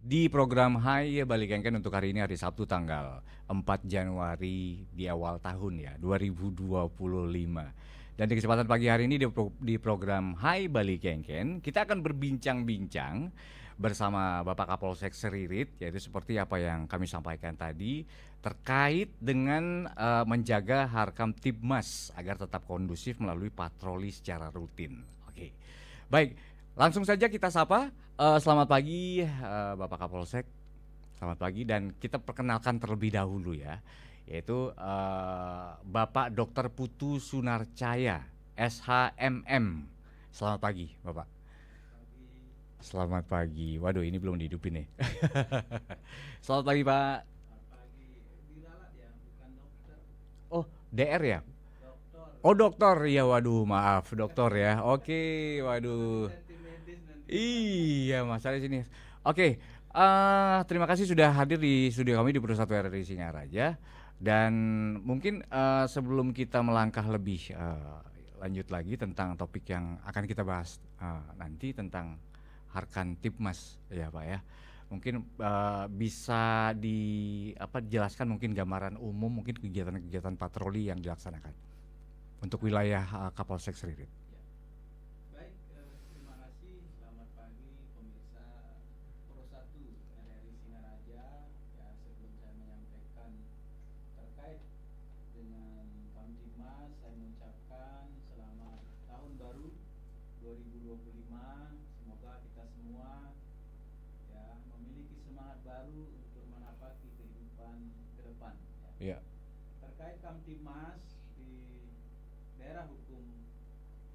Di program Hai Balik Kenken untuk hari ini hari Sabtu tanggal 4 Januari di awal tahun ya 2025. Dan di kesempatan pagi hari ini di program Hai Balik Kenken kita akan berbincang-bincang bersama Bapak Kapolsek Seririt, yaitu seperti apa yang kami sampaikan tadi terkait dengan menjaga Harkam Tipmas agar tetap kondusif melalui patroli secara rutin. Oke. Baik, langsung saja kita sapa. Selamat pagi Bapak Kapolsek. Selamat pagi, dan kita perkenalkan terlebih dahulu ya, yaitu Bapak Dr. Putu Sunarcaya, SHMM. Selamat pagi Bapak. Selamat pagi. Waduh, ini belum dihidupin nih. Selamat pagi Pak. Selamat pagi. Diralat ya, bukan dokter. Oh, DR ya? Dokter. Oh, dokter. Ya, waduh, maaf dokter ya. Oke, waduh. Iya, masalah di sini. Oke, terima kasih sudah hadir di studio kami di Pusat RRI Singaraja. Dan mungkin sebelum kita melangkah lebih lanjut lagi tentang topik yang akan kita bahas nanti tentang Harkam Tipmas ya Pak ya. Mungkin bisa dijelaskan mungkin gambaran umum mungkin kegiatan-kegiatan patroli yang dilaksanakan untuk wilayah Kapolsek Seririt. Baik, terima kasih. Selamat pagi pemirsa Pro 1 RRI Singaraja. Ya, sebelum saya menyampaikan terkait dengan Kamtibmas, saya mengucapkan selamat tahun baru 2025. Semoga kita semua ya memiliki semangat baru untuk menapaki kehidupan ke depan ya. Iya. Terkait Kamtibmas di daerah hukum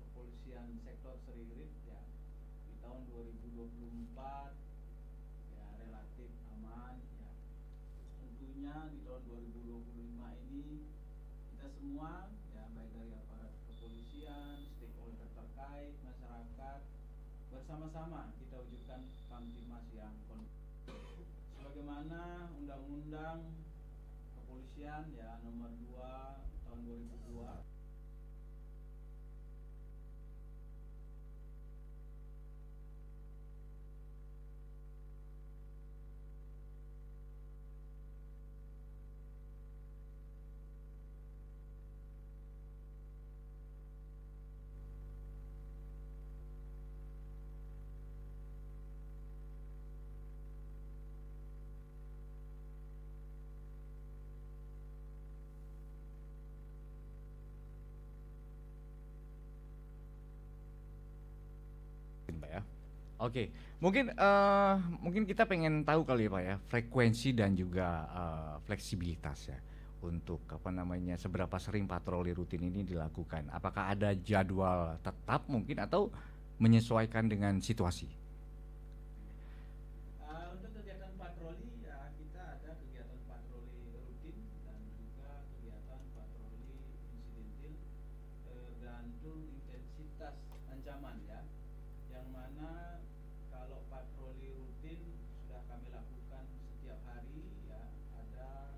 kepolisian sektor Seririt ya, di tahun 2024 ya relatif aman ya. Tentunya di tahun 2025 ini kita semua ya, baik dari aparat kepolisian, stakeholder terkait, masyarakat, bersama-sama kita wujudkan Kamtibmas yang kondusif sebagaimana Undang-Undang Kepolisian ya nomor 2 tahun 2002. Pak ya. Oke, mungkin kita pengen tahu kali ya Pak ya, frekuensi dan juga fleksibilitas ya untuk seberapa sering patroli rutin ini dilakukan. Apakah ada jadwal tetap mungkin atau menyesuaikan dengan situasi? Untuk kegiatan patroli ya, kita ada kegiatan patroli rutin dan juga kegiatan patroli insidentil tergantung intensitas ancaman ya. Yang mana kalau patroli rutin sudah kami lakukan setiap hari ya, ada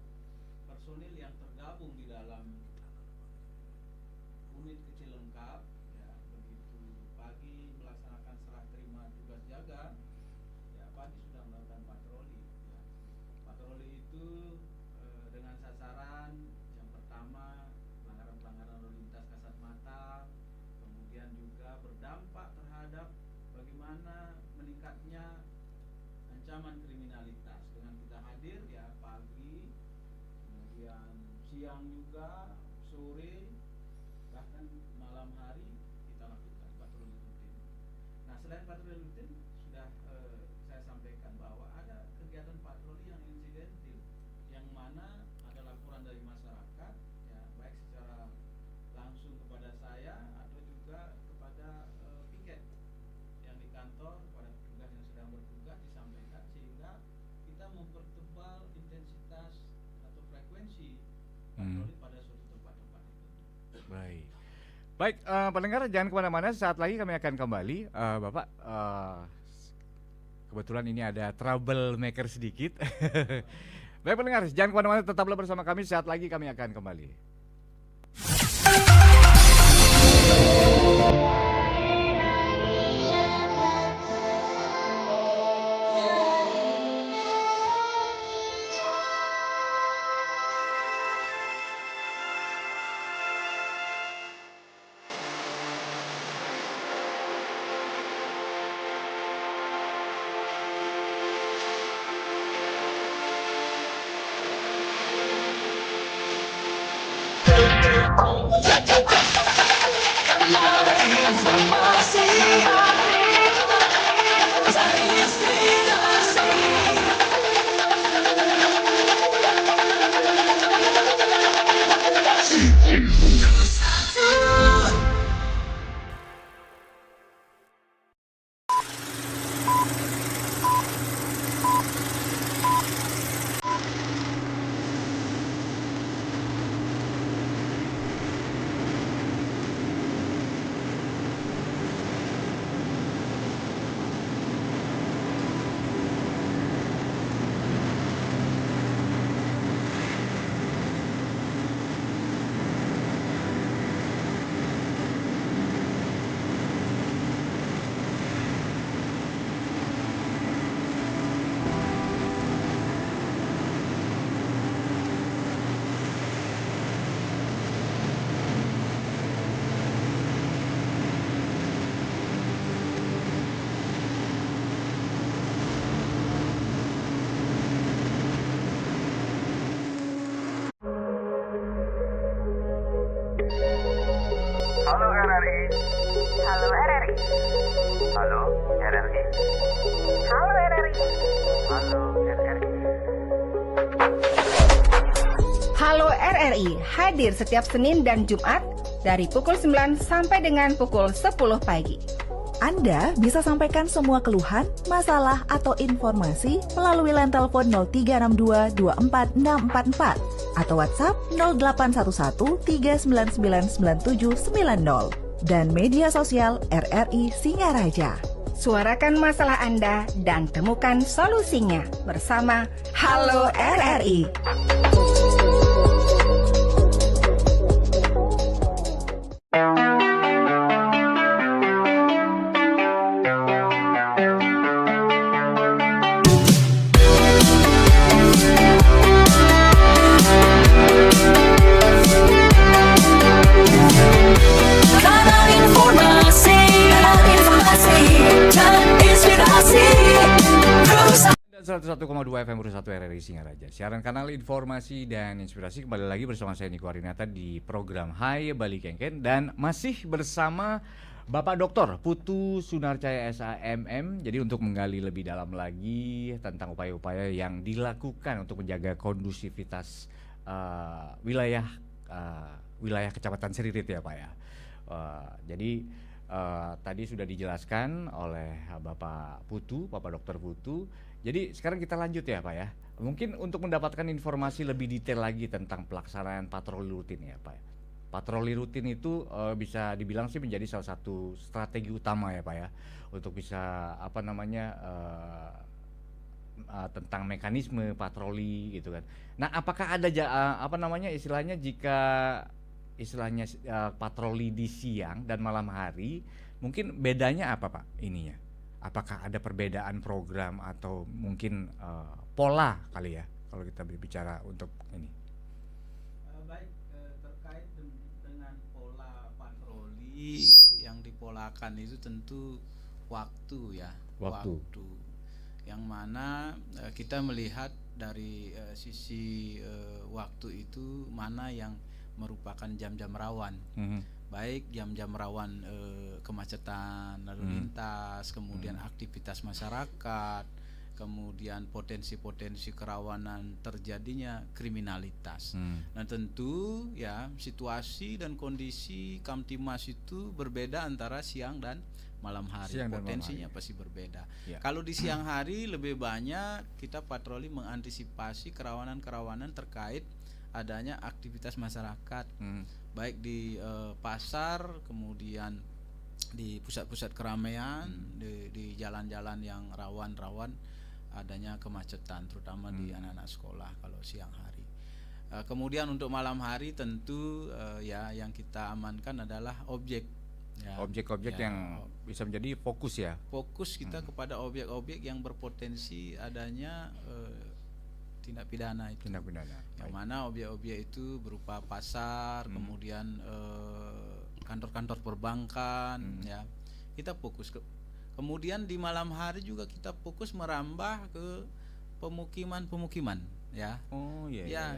personil yang tergabung di dalam unit kecil lengkap ya, begitu pagi melaksanakan serah terima tugas jaga ya, pagi sudah melakukan patroli ya. adanya ancaman kriminalitas. Dengan kita hadir ya pagi, kemudian siang juga, sore, bahkan malam hari kita lakukan patroli rutin. Nah, selain patroli rutin sudah saya sampaikan bahwa ada kegiatan patroli yang insidentil, yang mana ada laporan dari masyarakat, ya baik secara langsung kepada saya atau juga kepada piket yang di kantor, kepada petugas yang sedang bertugas disampaikan, sehingga kita mempertebal intensitas atau frekuensi patroli pada suatu tempat-tempat itu. Baik. Baik, pendengar jangan kemana-mana, saat lagi kami akan kembali. Bapak, kebetulan ini ada troublemaker sedikit. Baik pendengar, jangan kemana-mana, tetaplah bersama kami, saat lagi kami akan kembali. Halo RRI. Halo RRI. Halo RRI. Halo RRI. Halo RRI. Halo RRI hadir setiap Senin dan Jumat dari pukul 9 sampai dengan pukul 10 pagi. Anda bisa sampaikan semua keluhan, masalah, atau informasi melalui line telepon 0362 24644 atau WhatsApp 0811 399 9790 dan media sosial RRI Singaraja. Suarakan masalah Anda dan temukan solusinya bersama Halo RRI. Dan 101,2 FM Bersatu RRI Singaraja. Siaran kanal informasi dan inspirasi, kembali lagi bersama saya Niko Arinata di program Hai Bali Kengken, dan masih bersama Bapak Dr. Putu Sunarcaya SAMM. Jadi untuk menggali lebih dalam lagi tentang upaya-upaya yang dilakukan untuk menjaga kondusivitas wilayah Kecamatan Seririt ya Pak ya. Jadi tadi sudah dijelaskan oleh Bapak Dr. Putu. Jadi sekarang kita lanjut ya Pak ya. Mungkin untuk mendapatkan informasi lebih detail lagi tentang pelaksanaan patroli rutin ya Pak. Patroli rutin itu bisa dibilang sih menjadi salah satu strategi utama ya Pak ya, untuk bisa tentang mekanisme patroli gitu kan. Nah, apakah ada istilahnya patroli di siang dan malam hari, mungkin bedanya apa Pak ininya? Apakah ada perbedaan program atau mungkin pola kali ya kalau kita berbicara untuk ini? Baik, terkait dengan pola patroli yang dipolakan itu tentu waktu ya. Waktu. yang mana kita melihat dari sisi waktu itu mana yang merupakan jam-jam rawan, baik jam-jam rawan kemacetan lalu lintas, kemudian aktivitas masyarakat, kemudian potensi-potensi kerawanan terjadinya kriminalitas. Nah tentu ya situasi dan kondisi Kamtimas itu berbeda antara siang dan malam hari. Potensinya pasti berbeda. Kalau di siang hari lebih banyak kita patroli mengantisipasi kerawanan-kerawanan terkait adanya aktivitas masyarakat, baik di pasar, kemudian di pusat-pusat keramaian, di jalan-jalan yang rawan adanya kemacetan, terutama di anak-anak sekolah kalau siang hari. Kemudian untuk malam hari tentu ya yang kita amankan adalah objek. Objek-objek yang bisa menjadi fokus ya. Fokus kita kepada objek-objek yang berpotensi adanya tindak pidana itu. Tindak pidana. Yang mana objek-objek itu berupa pasar, kemudian kantor-kantor perbankan, ya. Kita fokus kemudian di malam hari juga kita fokus merambah ke pemukiman-pemukiman, ya.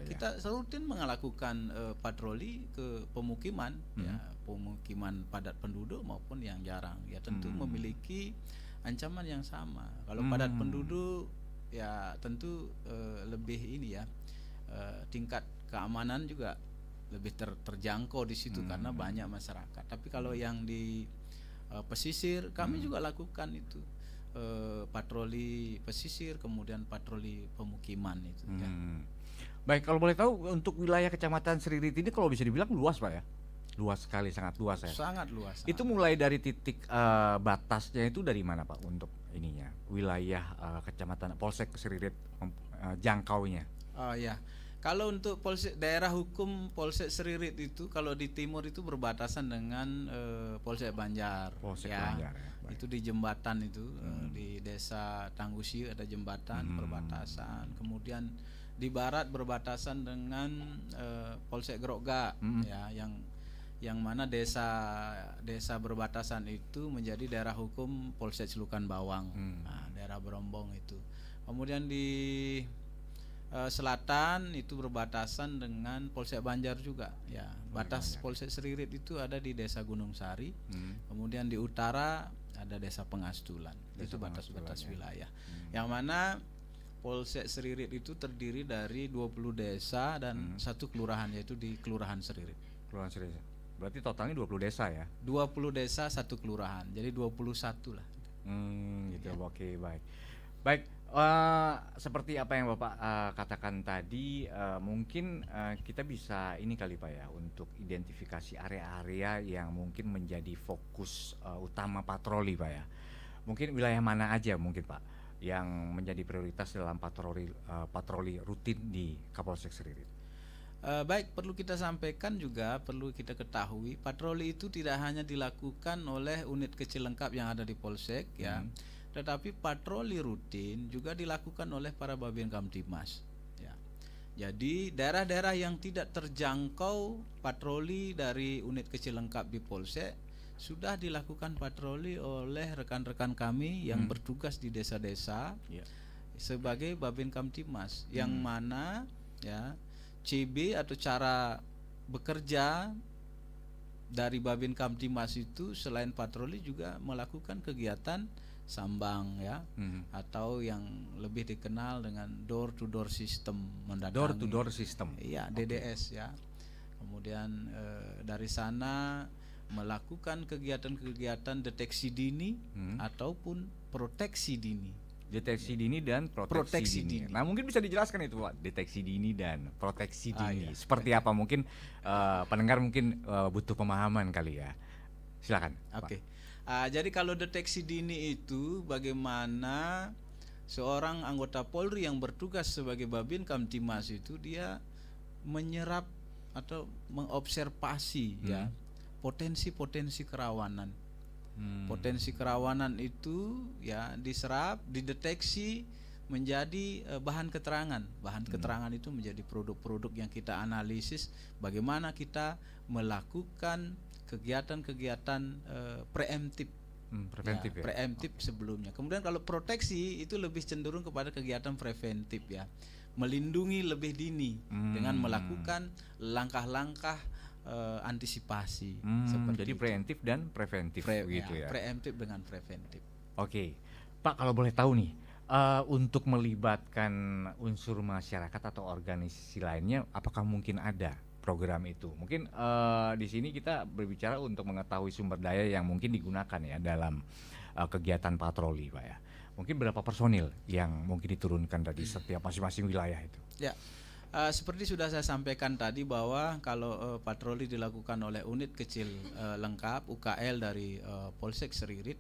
Kita rutin melakukan patroli ke pemukiman, ya, pemukiman padat penduduk maupun yang jarang. Ya tentu memiliki ancaman yang sama. Kalau padat penduduk ya tentu lebih ini ya, tingkat keamanan juga lebih terjangkau di situ karena banyak masyarakat. Tapi kalau yang di pesisir kami juga lakukan itu patroli pesisir, kemudian patroli pemukiman itu. Ya. Baik, kalau boleh tahu untuk wilayah Kecamatan Seririt ini kalau bisa dibilang luas Pak ya? Luas sekali, sangat luas ya. Sangat luas. Itu mulai dari titik batasnya itu dari mana Pak untuk ininya? Wilayah Kecamatan Polsek Seririt jangkaunya. Oh ya. Kalau untuk Polsek daerah hukum Polsek Seririt itu kalau di timur itu berbatasan dengan Polsek Banjar. Polsek ya. Banjar ya. Itu di jembatan itu di Desa Tanggusi ada jembatan perbatasan. Kemudian di barat berbatasan dengan Polsek Grogga ya yang mana desa berbatasan itu menjadi daerah hukum Polsek Celukan Bawang. Nah, daerah Berombong itu. Kemudian di selatan itu berbatasan dengan Polsek Banjar juga ya. Batas Polsek Seririt itu ada di Desa Gunung Sari. Kemudian di utara ada Desa Pengastulan. Itu batas-batas wilayah. Yang mana Polsek Seririt itu terdiri dari 20 desa dan satu kelurahan, yaitu di Kelurahan Seririt. Kelurahan Seririt. Berarti totalnya 20 desa ya? 20 desa satu kelurahan. Jadi 21 lah. Gitu. Ya. Oke, baik. Baik, seperti apa yang Bapak katakan tadi, mungkin kita bisa ini kali Pak ya, untuk identifikasi area-area yang mungkin menjadi fokus utama patroli Pak ya. Mungkin wilayah mana aja mungkin Pak yang menjadi prioritas dalam patroli rutin di Kapolsek Seririt? Baik, perlu kita sampaikan juga, perlu kita ketahui, patroli itu tidak hanya dilakukan oleh unit kecil lengkap yang ada di Polsek ya. Tetapi patroli rutin juga dilakukan oleh para Babin Kamtimas. Ya. Jadi daerah-daerah yang tidak terjangkau patroli dari unit kecil lengkap di Polsek sudah dilakukan patroli oleh rekan-rekan kami yang bertugas di desa-desa sebagai Babin Kamtimas, yang mana ya CB atau cara bekerja dari Babin Kamtimas itu selain patroli juga melakukan kegiatan sambang ya, atau yang lebih dikenal dengan door to door system, mendatangi. Door to door system. Iya, DDS ya. Kemudian dari sana melakukan kegiatan-kegiatan deteksi dini ataupun proteksi dini. Deteksi dini dan proteksi dini. Nah, mungkin bisa dijelaskan itu Pak, deteksi dini dan proteksi dini. Seperti apa? Mungkin pendengar mungkin butuh pemahaman kali ya. Silakan. Oke. Jadi kalau deteksi dini itu bagaimana seorang anggota Polri yang bertugas sebagai Babin Kamtimas itu dia menyerap atau mengobservasi ya potensi-potensi kerawanan. Potensi kerawanan itu ya diserap, dideteksi menjadi bahan keterangan. Bahan keterangan itu menjadi produk-produk yang kita analisis bagaimana kita melakukan kegiatan-kegiatan preemptif Preventif ya. Preemptif sebelumnya. Kemudian kalau proteksi itu lebih cenderung kepada kegiatan preventif ya, melindungi lebih dini dengan melakukan langkah-langkah antisipasi. Seperti Jadi itu. preventif dan preventif begitu ya. Preemptif dengan preventif. Oke, Pak, kalau boleh tahu nih, untuk melibatkan unsur masyarakat atau organisasi lainnya, apakah mungkin ada program itu? Mungkin di sini kita berbicara untuk mengetahui sumber daya yang mungkin digunakan ya dalam kegiatan patroli, Pak ya. Mungkin berapa personil yang mungkin diturunkan dari setiap masing-masing wilayah itu? Ya, seperti sudah saya sampaikan tadi bahwa kalau patroli dilakukan oleh unit kecil lengkap UKL dari Polsek Seririt,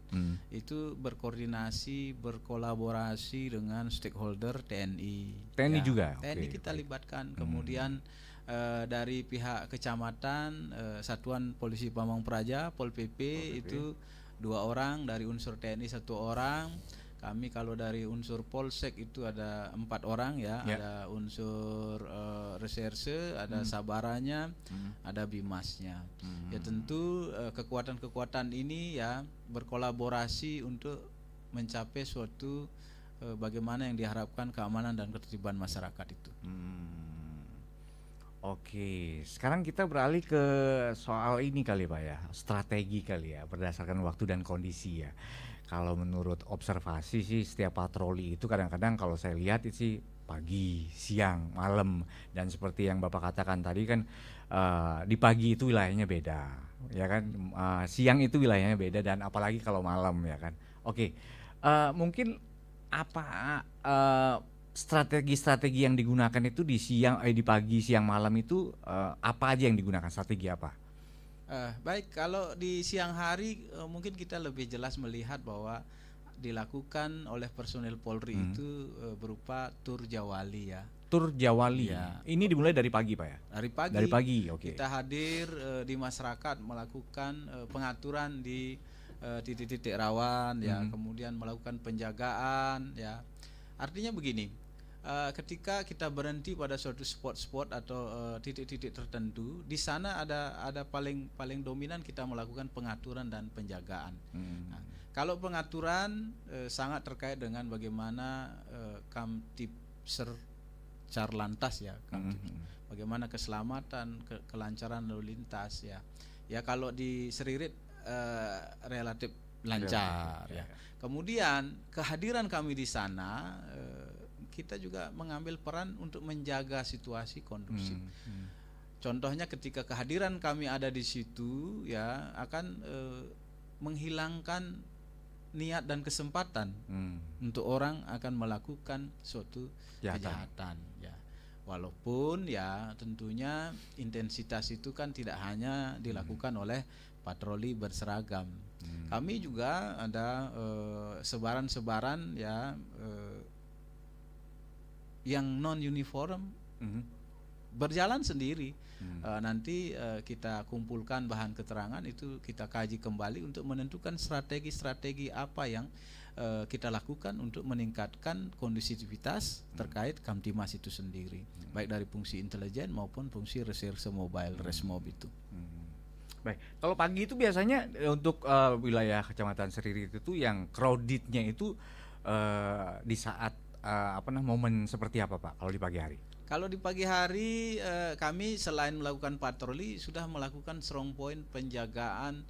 itu berkoordinasi, berkolaborasi dengan stakeholder TNI. TNI juga? TNI Oke, kita baik. libatkan. Kemudian dari pihak kecamatan, Satuan Polisi Pamong Praja, Pol PP, itu 2 orang, dari unsur TNI 1 orang. Kami kalau dari unsur Polsek itu ada 4 orang ya, ada unsur reserse, ada sabaranya, ada bimasnya. Ya tentu kekuatan-kekuatan ini ya berkolaborasi untuk mencapai suatu bagaimana yang diharapkan keamanan dan ketertiban masyarakat itu. Oke, sekarang kita beralih ke soal ini kali Pak ya, strategi kali ya, berdasarkan waktu dan kondisi ya. Kalau menurut observasi sih setiap patroli itu kadang-kadang kalau saya lihat itu sih pagi, siang, malam, dan seperti yang Bapak katakan tadi kan di pagi itu wilayahnya beda, ya kan, siang itu wilayahnya beda, dan apalagi kalau malam ya kan. Oke, mungkin apa strategi-strategi yang digunakan itu di di pagi, siang, malam itu apa aja yang digunakan, strategi apa? Baik, kalau di siang hari mungkin kita lebih jelas melihat bahwa dilakukan oleh personil Polri itu berupa tur jawali ya. Tur jawali. Ya. Ini dimulai dari pagi Pak ya? Dari pagi. Dari pagi, oke. Kita hadir di masyarakat, melakukan pengaturan di titik-titik rawan ya, kemudian melakukan penjagaan ya. Artinya begini. Ketika kita berhenti pada suatu spot-spot atau titik-titik tertentu, di sana ada paling dominan kita melakukan pengaturan dan penjagaan. Nah, kalau pengaturan sangat terkait dengan bagaimana Kamtipser Carlantas ya, bagaimana keselamatan, kelancaran lalu lintas ya. Ya kalau di Seririt relatif lancar ya. Kemudian kehadiran kami di sana kita juga mengambil peran untuk menjaga situasi kondusif. Contohnya ketika kehadiran kami ada di situ ya akan menghilangkan niat dan kesempatan untuk orang akan melakukan suatu kejahatan ya. Walaupun ya tentunya intensitas itu kan tidak hanya dilakukan oleh patroli berseragam. Kami juga ada sebaran-sebaran ya yang non uniform berjalan sendiri. Nanti kita kumpulkan bahan keterangan itu, kita kaji kembali untuk menentukan strategi-strategi apa yang kita lakukan untuk meningkatkan kondusivitas terkait Kamtimas itu sendiri, baik dari fungsi intelijen maupun fungsi reserse mobile Resmob itu. Baik, kalau pagi itu biasanya untuk wilayah Kecamatan Seririt itu yang crowdednya itu di saat momen seperti apa Pak kalau di pagi hari? Kalau di pagi hari kami selain melakukan patroli sudah melakukan strong point penjagaan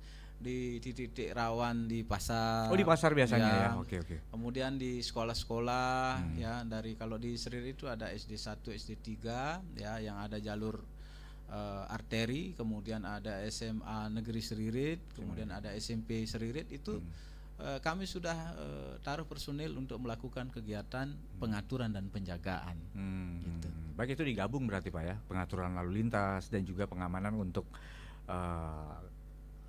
di titik-titik rawan di pasar. Oh, di pasar biasanya ya. Oke. Kemudian di sekolah-sekolah ya, dari kalau di Seririt itu ada SD 1, SD 3 ya yang ada jalur arteri, kemudian ada SMA Negeri Seririt, kemudian ada SMP Seririt itu kami sudah taruh personil untuk melakukan kegiatan pengaturan dan penjagaan. Gitu. Baik, itu digabung berarti Pak ya, pengaturan lalu lintas dan juga pengamanan untuk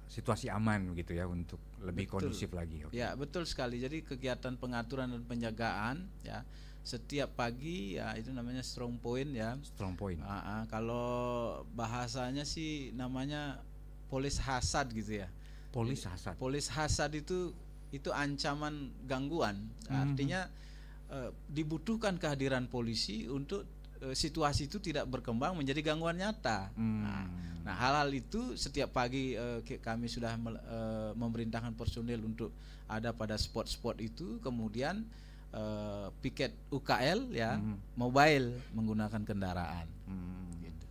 situasi aman gitu ya, untuk lebih kondusif lagi. Okay. Ya betul sekali. Jadi kegiatan pengaturan dan penjagaan ya setiap pagi ya itu namanya strong point ya. Strong point. Kalau bahasanya sih namanya polis hasad gitu ya. Polis hasad. Polis hasad itu ancaman gangguan. Artinya dibutuhkan kehadiran polisi untuk situasi itu tidak berkembang menjadi gangguan nyata. Nah, hal-hal itu setiap pagi kami sudah memerintahkan personil untuk ada pada spot-spot itu, kemudian piket UKL ya, mobile menggunakan kendaraan. Gitu.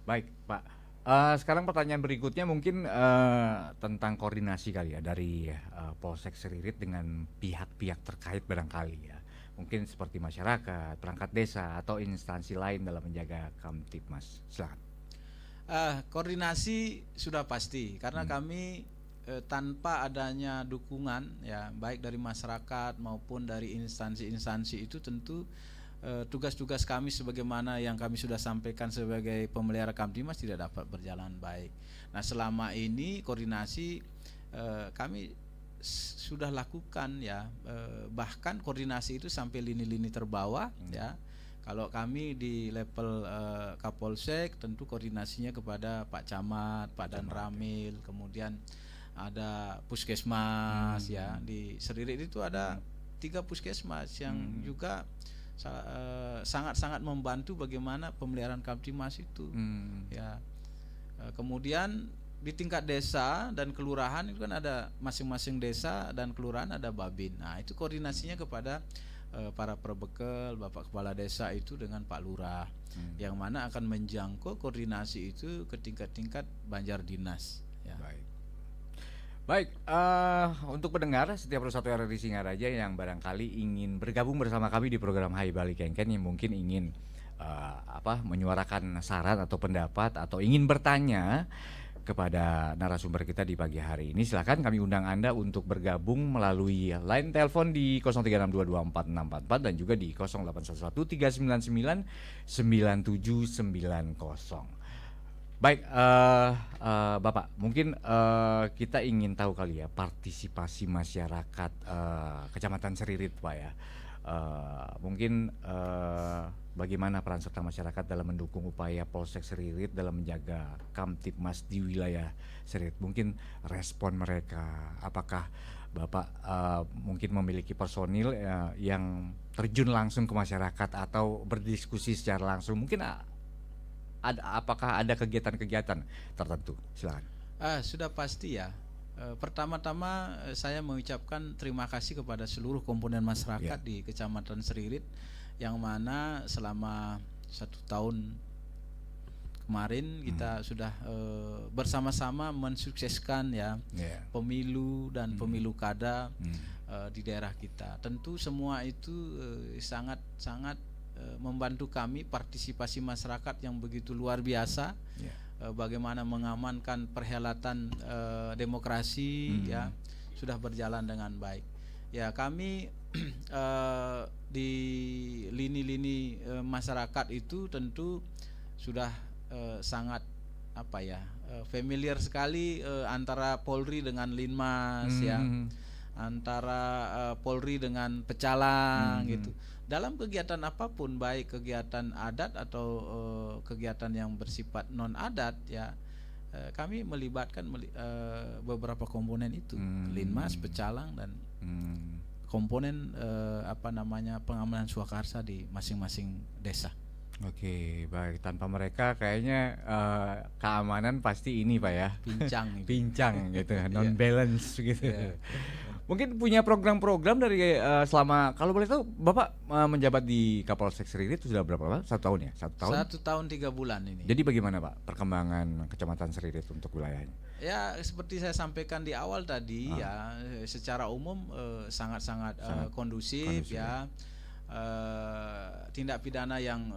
Baik, Pak. Sekarang pertanyaan berikutnya mungkin tentang koordinasi kali ya dari Polsek Seririt dengan pihak-pihak terkait barangkali ya. Mungkin seperti masyarakat, perangkat desa atau instansi lain dalam menjaga Kamtibmas. Silakan. Koordinasi sudah pasti karena kami tanpa adanya dukungan ya baik dari masyarakat maupun dari instansi-instansi itu tentu tugas-tugas kami sebagaimana yang kami sudah sampaikan sebagai pemelihara Kamtibmas tidak dapat berjalan baik. Nah, selama ini koordinasi kami sudah lakukan ya, bahkan koordinasi itu sampai lini-lini terbawah ya. Kalau kami di level Kapolsek tentu koordinasinya kepada Pak Camat, Pak Danramil, kemudian ada puskesmas ya. Di Seririt itu ada 3 puskesmas yang juga sangat-sangat membantu bagaimana pemeliharaan Kamtibmas itu ya. Kemudian di tingkat desa dan kelurahan itu kan ada masing-masing desa dan kelurahan ada babin. Nah, itu koordinasinya kepada para perbekel, Bapak Kepala Desa itu dengan Pak Lurah, yang mana akan menjangkau koordinasi itu ke tingkat-tingkat Banjar Dinas ya. Baik, untuk pendengar setiap satu RRI Singaraja yang barangkali ingin bergabung bersama kami di program Hai Bali Kengken, yang mungkin ingin menyuarakan saran atau pendapat atau ingin bertanya kepada narasumber kita di pagi hari ini, silakan kami undang Anda untuk bergabung melalui line telepon di 0362246644 dan juga di 0811-399-9790. Baik, Bapak, mungkin kita ingin tahu kali ya partisipasi masyarakat Kecamatan Seririt, Pak ya. Mungkin bagaimana peran serta masyarakat dalam mendukung upaya Polsek Seririt dalam menjaga Kamtibmas di wilayah Seririt. Mungkin respon mereka, apakah Bapak mungkin memiliki personil yang terjun langsung ke masyarakat atau berdiskusi secara langsung. Mungkin apakah ada kegiatan-kegiatan tertentu? Silakan. Sudah pasti ya. Pertama-tama saya mengucapkan terima kasih kepada seluruh komponen masyarakat di Kecamatan Seririt, yang mana selama 1 tahun kemarin kita sudah bersama-sama mensukseskan ya pemilu dan pemilu kada di daerah kita. Tentu semua itu sangat membantu kami, partisipasi masyarakat yang begitu luar biasa. Bagaimana mengamankan perhelatan demokrasi ya sudah berjalan dengan baik. Ya, kami di lini-lini masyarakat itu tentu sudah sangat familiar sekali antara Polri dengan Linmas ya, antara Polri dengan Pecalang gitu. Dalam kegiatan apapun, baik kegiatan adat atau kegiatan yang bersifat non adat ya, kami melibatkan beberapa komponen itu, Linmas, Pecalang dan komponen pengamanan swakarsa di masing-masing desa. Oke, baik. Tanpa mereka kayaknya keamanan pasti ini, Pak ya. Pincang gitu, non balance gitu. Mungkin punya program-program dari selama, kalau boleh tahu Bapak menjabat di Kapolsek Seririt itu sudah berapa lama? 1 tahun ya? 1 tahun? 1 tahun 3 bulan ini. Jadi bagaimana Pak perkembangan Kecamatan Seririt untuk wilayahnya? Ya, seperti saya sampaikan di awal tadi ya, secara umum sangat-sangat kondusif ya. Tindak pidana yang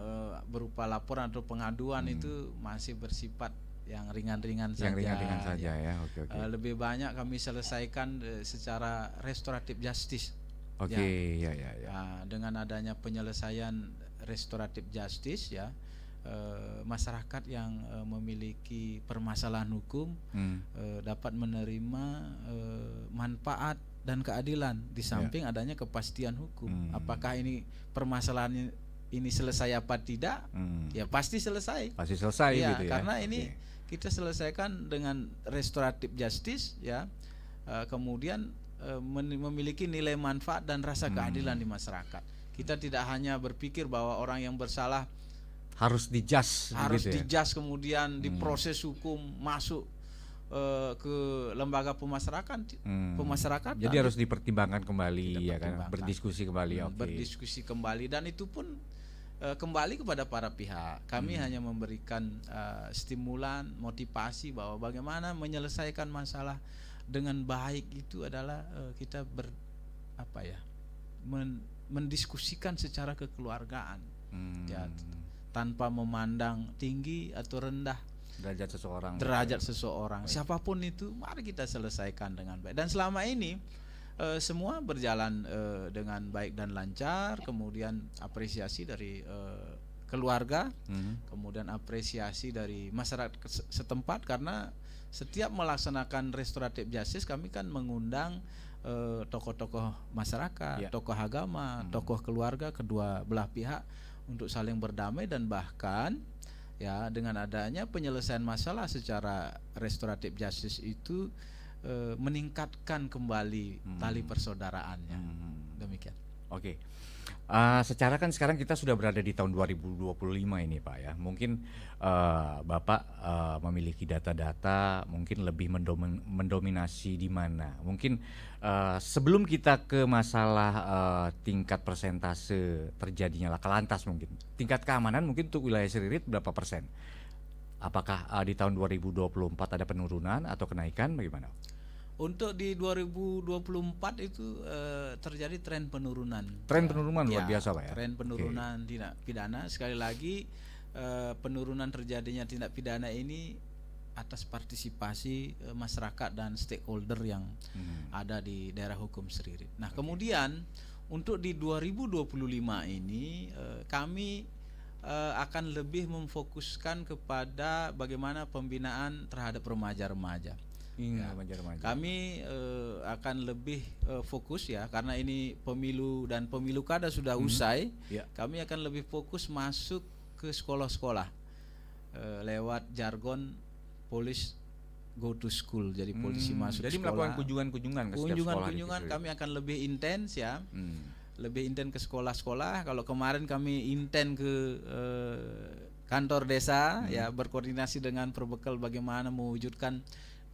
berupa laporan atau pengaduan itu masih bersifat yang ringan-ringan saja. Yang ringan-ringan saja ya. Oke. Lebih banyak kami selesaikan secara restoratif justice. Oke, ya. Dengan adanya penyelesaian restoratif justice ya, masyarakat yang memiliki permasalahan hukum dapat menerima manfaat dan keadilan di samping adanya kepastian hukum. Apakah ini permasalahan ini selesai apa tidak? Ya pasti selesai. Pasti selesai ya, gitu ya. Karena ini kita selesaikan dengan restoratif justice ya. Kemudian memiliki nilai manfaat dan rasa keadilan di masyarakat. Kita tidak hanya berpikir bahwa orang yang bersalah Harus dijas harus gitu ya? dijas kemudian diproses hukum masuk ke lembaga pemasyarakatan. Jadi harus dipertimbangkan kembali Kita ya kan, pertimbangkan. berdiskusi kembali. Oke. Berdiskusi kembali, dan itu pun kembali kepada para pihak. Kami hanya memberikan stimulan, motivasi bahwa bagaimana menyelesaikan masalah dengan baik itu adalah kita mendiskusikan secara kekeluargaan, ya, tanpa memandang tinggi atau rendah derajat seseorang. Siapapun itu, mari kita selesaikan dengan baik. Dan selama ini semua berjalan dengan baik dan lancar. Kemudian apresiasi dari keluarga, kemudian apresiasi dari masyarakat setempat, karena setiap melaksanakan restoratif justice kami kan mengundang tokoh-tokoh masyarakat, tokoh agama, tokoh keluarga, kedua belah pihak untuk saling berdamai. Dan bahkan ya, dengan adanya penyelesaian masalah secara restoratif justice itu meningkatkan kembali tali persaudaraannya. Demikian. Oke. Secara kan sekarang kita sudah berada di tahun 2025 ini Pak ya. Mungkin Bapak memiliki data-data mungkin lebih mendominasi di mana. Mungkin sebelum kita ke masalah tingkat persentase terjadinya laka lantas, mungkin tingkat keamanan mungkin untuk wilayah Seririt berapa persen? Apakah di tahun 2024 ada penurunan atau kenaikan, bagaimana? Untuk di 2024 itu terjadi tren penurunan. Tren penurunan luar biasa Pak ya. Tren penurunan tindak pidana. Sekali lagi penurunan terjadinya tindak pidana ini atas partisipasi masyarakat dan stakeholder yang ada di daerah hukum Seririt. Nah, kemudian untuk di 2025 ini kami akan lebih memfokuskan kepada bagaimana pembinaan terhadap remaja-remaja. Kami akan lebih fokus ya, karena ini pemilu dan pemilu kada sudah usai. Kami akan lebih fokus masuk ke sekolah-sekolah lewat jargon police go to school. Jadi polisi masuk jadi sekolah. melakukan kunjungan-kunjungan ke setiap sekolah. Kunjungan kami akan lebih intens ya. Lebih intens ke sekolah-sekolah. Kalau kemarin kami intens ke kantor desa ya, berkoordinasi dengan Perbekal bagaimana mewujudkan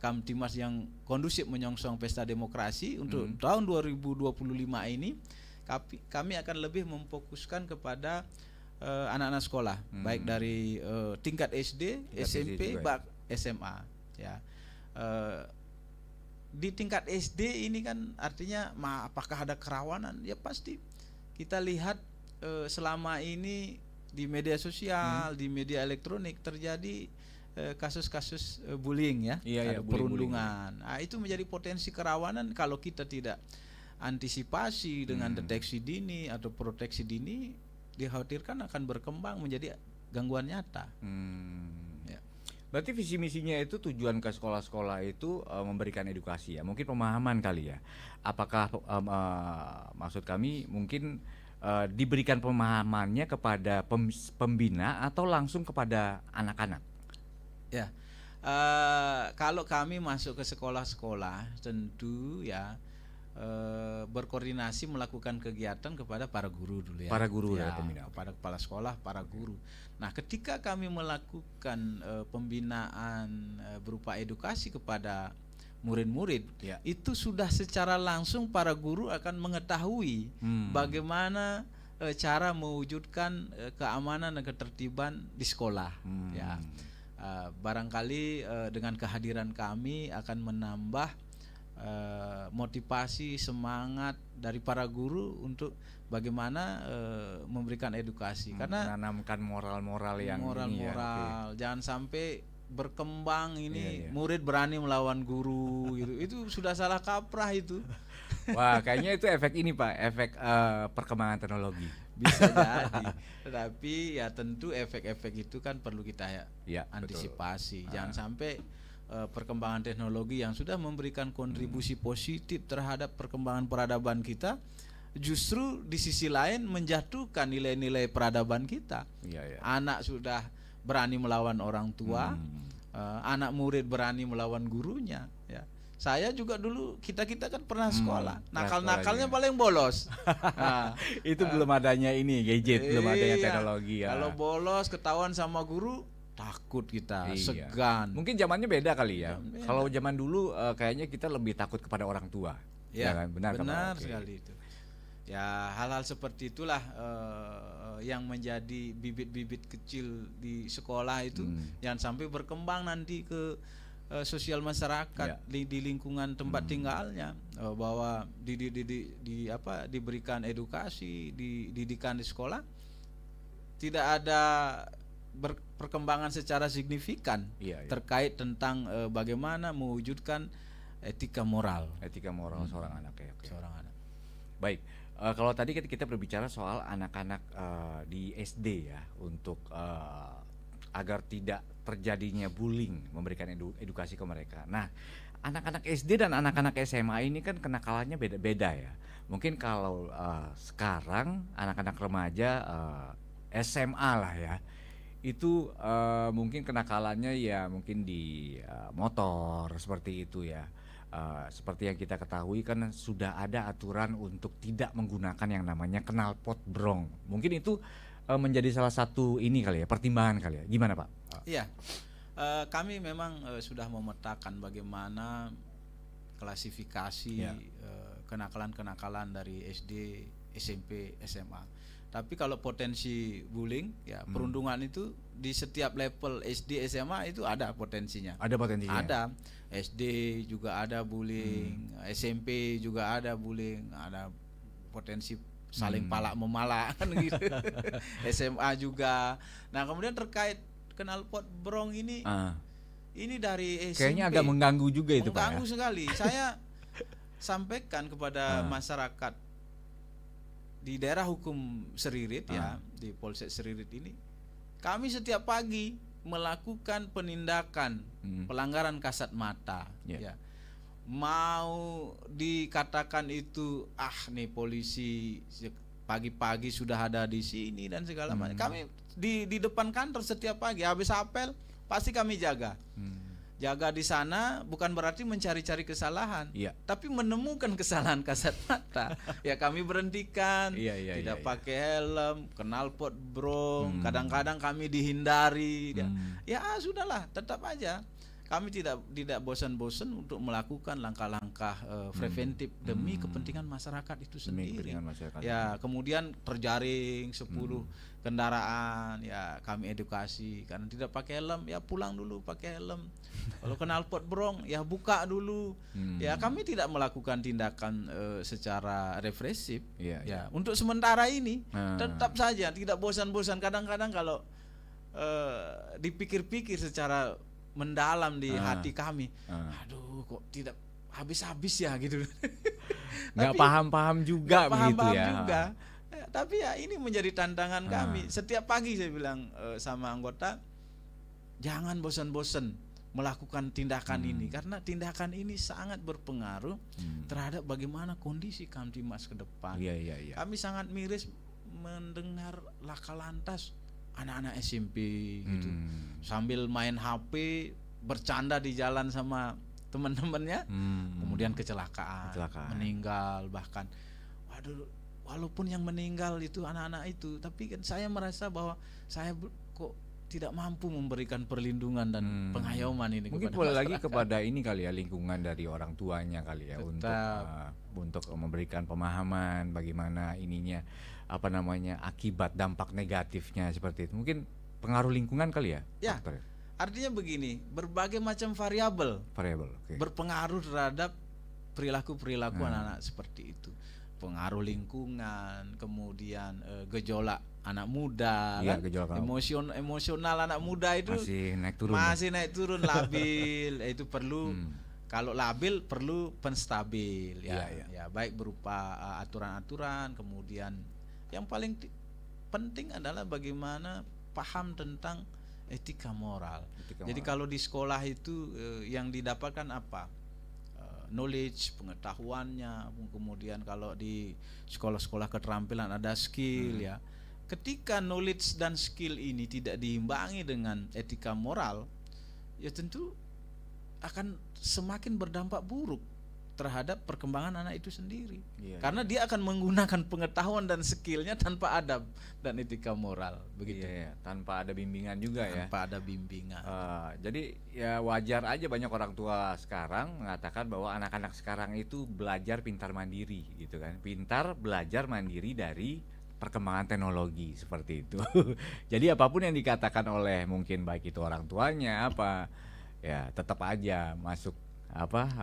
Kamtimas yang kondusif menyongsong pesta demokrasi. Untuk tahun 2025 ini kami akan lebih memfokuskan kepada anak-anak sekolah, baik dari tingkat SD, SMP, SMA ya. Di tingkat SD ini kan artinya apakah ada kerawanan? Ya pasti kita lihat selama ini di media sosial, di media elektronik terjadi kasus-kasus bullying ya, ada perundungan. Nah, itu menjadi potensi kerawanan kalau kita tidak antisipasi dengan deteksi dini atau proteksi dini, dikhawatirkan akan berkembang menjadi gangguan nyata. Ya. Berarti visi misinya itu tujuan ke sekolah-sekolah itu memberikan edukasi ya, mungkin pemahaman kali ya. Apakah maksud kami mungkin diberikan pemahamannya kepada pembina atau langsung kepada anak-anak? Ya, kalau kami masuk ke sekolah-sekolah tentu ya berkoordinasi melakukan kegiatan kepada para guru dulu ya. Para guru ya, pembina. kepada kepala sekolah, para guru. Nah, ketika kami melakukan pembinaan berupa edukasi kepada murid-murid, itu sudah secara langsung para guru akan mengetahui bagaimana cara mewujudkan keamanan dan ketertiban di sekolah. Ya. Barangkali dengan kehadiran kami akan menambah motivasi, semangat dari para guru untuk bagaimana memberikan edukasi, karena menanamkan moral-moral yang moral-moral jangan sampai berkembang ini murid berani melawan guru gitu. Itu sudah salah kaprah itu. Wah, kayaknya itu efek ini Pak, efek perkembangan teknologi. Bisa jadi, tetapi ya tentu efek-efek itu kan perlu kita antisipasi. Jangan sampai perkembangan teknologi yang sudah memberikan kontribusi positif terhadap perkembangan peradaban kita, justru di sisi lain menjatuhkan nilai-nilai peradaban kita. Anak sudah berani melawan orang tua, anak murid berani melawan gurunya. Ya. Saya juga dulu kita kan pernah sekolah. pernah Nakal-nakalnya sekolahnya. paling bolos. Nah, Itu belum adanya ini gadget, belum adanya iya. teknologi ya. Kalau bolos ketahuan sama guru, takut kita, Iya. segan. Mungkin zamannya beda kali ya. Beda. Kalau zaman dulu kayaknya kita lebih takut kepada orang tua. Ya, kan? Benar kan, Pak? benar Oke. sekali itu. Ya, hal-hal seperti itulah yang menjadi bibit-bibit kecil di sekolah itu yang sampai berkembang nanti ke sosial masyarakat Ya. di lingkungan tempat tinggalnya, bahwa diberikan edukasi, didikan di sekolah tidak ada perkembangan secara signifikan Iya, iya. terkait tentang bagaimana mewujudkan etika moral Etika moral seorang anak ya. Oke. seorang anak. Baik, kalau tadi kita berbicara soal anak-anak di SD ya, untuk agar tidak terjadinya bullying, memberikan edukasi ke mereka. Nah, anak-anak SD dan anak-anak SMA ini kan kenakalannya beda-beda ya. Mungkin kalau sekarang anak-anak remaja SMA lah ya, itu mungkin kenakalannya ya mungkin di motor seperti itu ya. Seperti yang kita ketahui kan sudah ada aturan untuk tidak menggunakan yang namanya knalpot brong. Mungkin itu menjadi salah satu ini kali ya, pertimbangan kali ya. Gimana Pak? Iya, kami memang sudah memetakan bagaimana klasifikasi Ya. kenakalan-kenakalan dari SD, SMP, SMA. Tapi kalau potensi bullying, ya perundungan itu di setiap level SD, SMA itu ada potensinya. Ada potensinya? Ada. SD juga ada bullying, SMP juga ada bullying, ada potensi saling palak memalak kan gitu. SMA juga. Nah, kemudian terkait knalpot brong ini dari SMP. Kayaknya agak mengganggu juga itu Pak ya? Mengganggu sekali. Saya sampaikan kepada masyarakat di daerah hukum Seririt ya, di Polsek Seririt ini, kami setiap pagi melakukan penindakan pelanggaran kasat mata. Ya. Mau dikatakan itu nih polisi pagi-pagi sudah ada di sini dan segala macam. Kami di depan kantor setiap pagi habis apel pasti kami jaga. Jaga di sana bukan berarti mencari-cari kesalahan, tapi menemukan kesalahan kasat mata. Ya kami berhentikan, tidak pakai helm, knalpot brong, kadang-kadang kami dihindari. Ya sudahlah, tetap aja. Kami tidak bosan-bosan untuk melakukan langkah-langkah preventif demi kepentingan masyarakat itu sendiri. Ya, kemudian terjaring 10 kendaraan, ya kami edukasi. Karena tidak pakai helm, ya pulang dulu pakai helm. Kalau knalpot brong, ya buka dulu. Ya kami tidak melakukan tindakan secara represif. Ya, untuk sementara ini tetap saja tidak bosan-bosan. Kadang-kadang kalau dipikir-pikir secara mendalam di hati kami, aduh kok tidak habis-habis ya gitu. Nggak paham-paham juga begitu ya. Juga. Tapi ya ini menjadi tantangan kami. Setiap pagi saya bilang sama anggota, jangan bosan-bosan melakukan tindakan ini, karena tindakan ini sangat berpengaruh terhadap bagaimana kondisi Kamtimas ke depan. Kami sangat miris mendengar laka lantas anak-anak SMP gitu, sambil main HP bercanda di jalan sama teman-temannya, kemudian kecelakaan, meninggal bahkan. Waduh, walaupun yang meninggal itu anak-anak itu, tapi kan saya merasa bahwa saya kok tidak mampu memberikan perlindungan dan pengayoman ini. Mungkin boleh lagi kepada ini kali ya, lingkungan dari orang tuanya kali ya, untuk memberikan pemahaman bagaimana ininya, akibat dampak negatifnya seperti itu. Mungkin pengaruh lingkungan kali ya? Ya. Artinya begini, berbagai macam variabel berpengaruh terhadap perilaku anak-anak seperti itu. Pengaruh lingkungan, kemudian gejolak anak muda, kan? Emosional anak muda itu masih naik turun labil. Itu perlu kalau labil perlu penstabil ya, baik berupa aturan-aturan, kemudian yang paling penting adalah bagaimana paham tentang etika moral. Jadi kalau di sekolah itu yang didapatkan apa? Knowledge, pengetahuannya. Kemudian kalau di sekolah-sekolah keterampilan ada skill ya. Ketika knowledge dan skill ini tidak diimbangi dengan etika moral, ya tentu akan semakin berdampak buruk terhadap perkembangan anak itu sendiri. Iya, Karena dia akan menggunakan pengetahuan dan skillnya tanpa adab dan etika moral, begitu. Iya, tanpa ada bimbingan juga ya. Tanpa ada bimbingan. Jadi ya wajar aja banyak orang tua sekarang mengatakan bahwa anak-anak sekarang itu belajar pintar mandiri gitu kan. Pintar belajar mandiri dari perkembangan teknologi seperti itu. Jadi apapun yang dikatakan oleh mungkin baik itu orang tuanya apa ya tetap aja masuk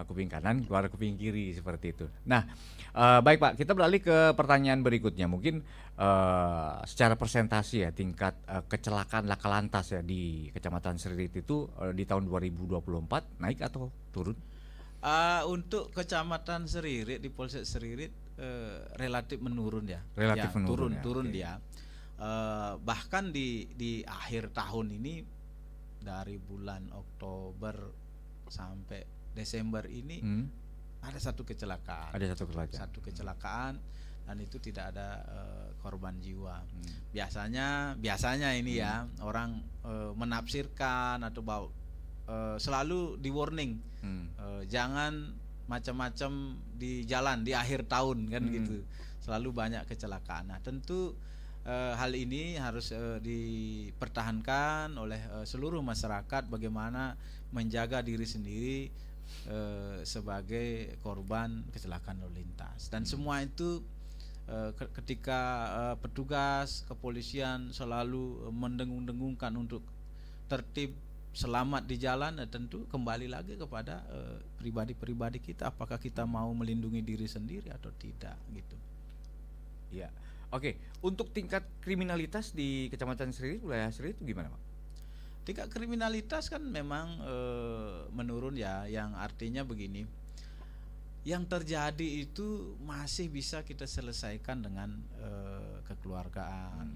kuping kanan keluar kuping kiri seperti itu. Nah, baik Pak, kita beralih ke pertanyaan berikutnya. Mungkin secara persentase ya tingkat kecelakaan laka lantas ya di Kecamatan Seririt itu di tahun 2024 naik atau turun? Untuk Kecamatan Seririt di Polsek Seririt relatif menurun ya. Relatif menurun ya. Turun Oke. dia. Bahkan di akhir tahun ini dari bulan Oktober sampai Desember ini ada satu kecelakaan. Ada satu kecelakaan. Satu kecelakaan dan itu tidak ada korban jiwa. Biasanya ini ya orang menafsirkan atau selalu di warning jangan macam-macam di jalan di akhir tahun kan gitu. Selalu banyak kecelakaan. Nah, tentu hal ini harus dipertahankan oleh seluruh masyarakat bagaimana menjaga diri sendiri sebagai korban kecelakaan lalu lintas dan semua itu ketika petugas kepolisian selalu mendengung-dengungkan untuk tertib selamat di jalan, tentu kembali lagi kepada pribadi-pribadi kita apakah kita mau melindungi diri sendiri atau tidak gitu. Ya. Oke, untuk tingkat kriminalitas di Kecamatan Seririt, wilayah Seririt itu gimana, Pak? Tingkat kriminalitas kan memang menurun ya, yang artinya begini, yang terjadi itu masih bisa kita selesaikan dengan kekeluargaan.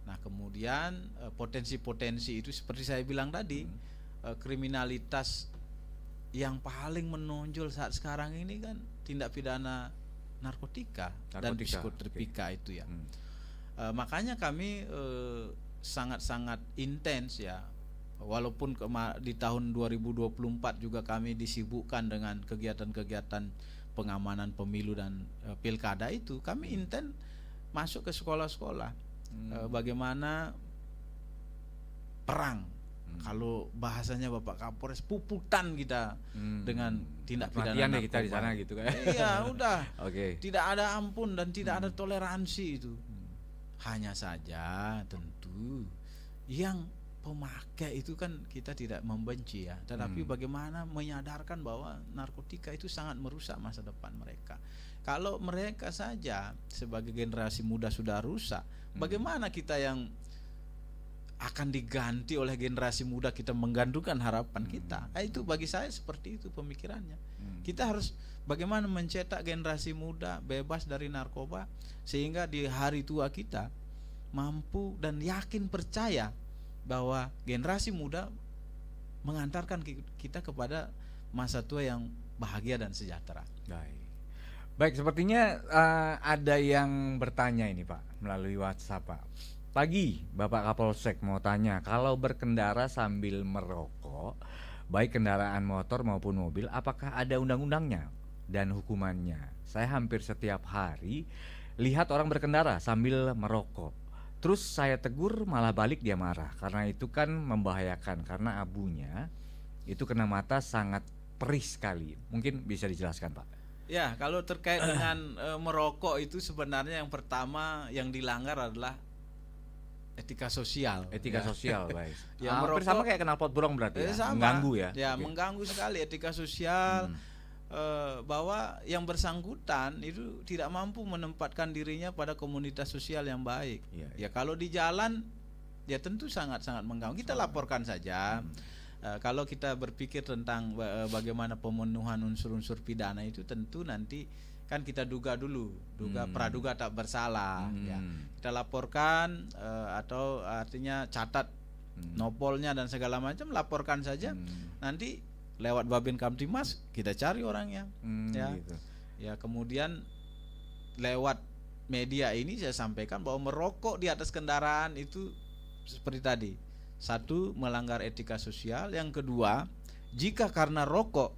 Nah kemudian potensi-potensi itu seperti saya bilang tadi, kriminalitas yang paling menonjol saat sekarang ini kan tindak pidana narkotika dan psikotropika itu ya. Makanya kami sangat-sangat intens ya. Walaupun di tahun 2024 juga kami disibukkan dengan kegiatan-kegiatan pengamanan pemilu dan pilkada itu, kami intens masuk ke sekolah-sekolah. Bagaimana perang, kalau bahasanya Bapak Kapolres, puputan kita dengan tindak pidana narkoba. Kita di sana gitu kan. Iya, udah. Oke. Tidak ada ampun dan tidak ada toleransi itu. Hanya saja tentu yang pemakai itu kan kita tidak membenci ya, tetapi bagaimana menyadarkan bahwa narkotika itu sangat merusak masa depan mereka. Kalau mereka saja sebagai generasi muda sudah rusak, bagaimana kita yang akan diganti oleh generasi muda kita menggantungkan harapan kita? Itu bagi saya seperti itu pemikirannya. Kita harus bagaimana mencetak generasi muda bebas dari narkoba sehingga di hari tua kita mampu dan yakin percaya bahwa generasi muda mengantarkan kita kepada masa tua yang bahagia dan sejahtera. Baik, sepertinya ada yang bertanya ini Pak melalui WhatsApp Pak. Pagi, Bapak Kapolsek mau tanya, kalau berkendara sambil merokok, baik kendaraan motor maupun mobil, apakah ada undang-undangnya dan hukumannya? Saya hampir setiap hari lihat orang berkendara sambil merokok. Terus saya tegur malah balik dia marah, karena itu kan membahayakan karena abunya itu kena mata sangat perih sekali. Mungkin bisa dijelaskan Pak? Ya, kalau terkait dengan merokok itu sebenarnya yang pertama yang dilanggar adalah etika sosial. Etika sosial, baik. Ya, hampir sama kayak knalpot burung berarti ya? Sama. Mengganggu ya? Ya, mengganggu sekali etika sosial. Bahwa yang bersangkutan itu tidak mampu menempatkan dirinya pada komunitas sosial yang baik. Ya kalau di jalan ya tentu sangat-sangat mengganggu. Kita laporkan saja. Kalau kita berpikir tentang bagaimana pemenuhan unsur-unsur pidana itu tentu nanti kan kita duga dulu, praduga tak bersalah. Ya. Kita laporkan atau artinya catat nopolnya dan segala macam, laporkan saja. Nanti lewat Babin Kamtimas kita cari orangnya, ya. Gitu. Ya kemudian lewat media ini saya sampaikan bahwa merokok di atas kendaraan itu seperti tadi, satu melanggar etika sosial, yang kedua jika karena rokok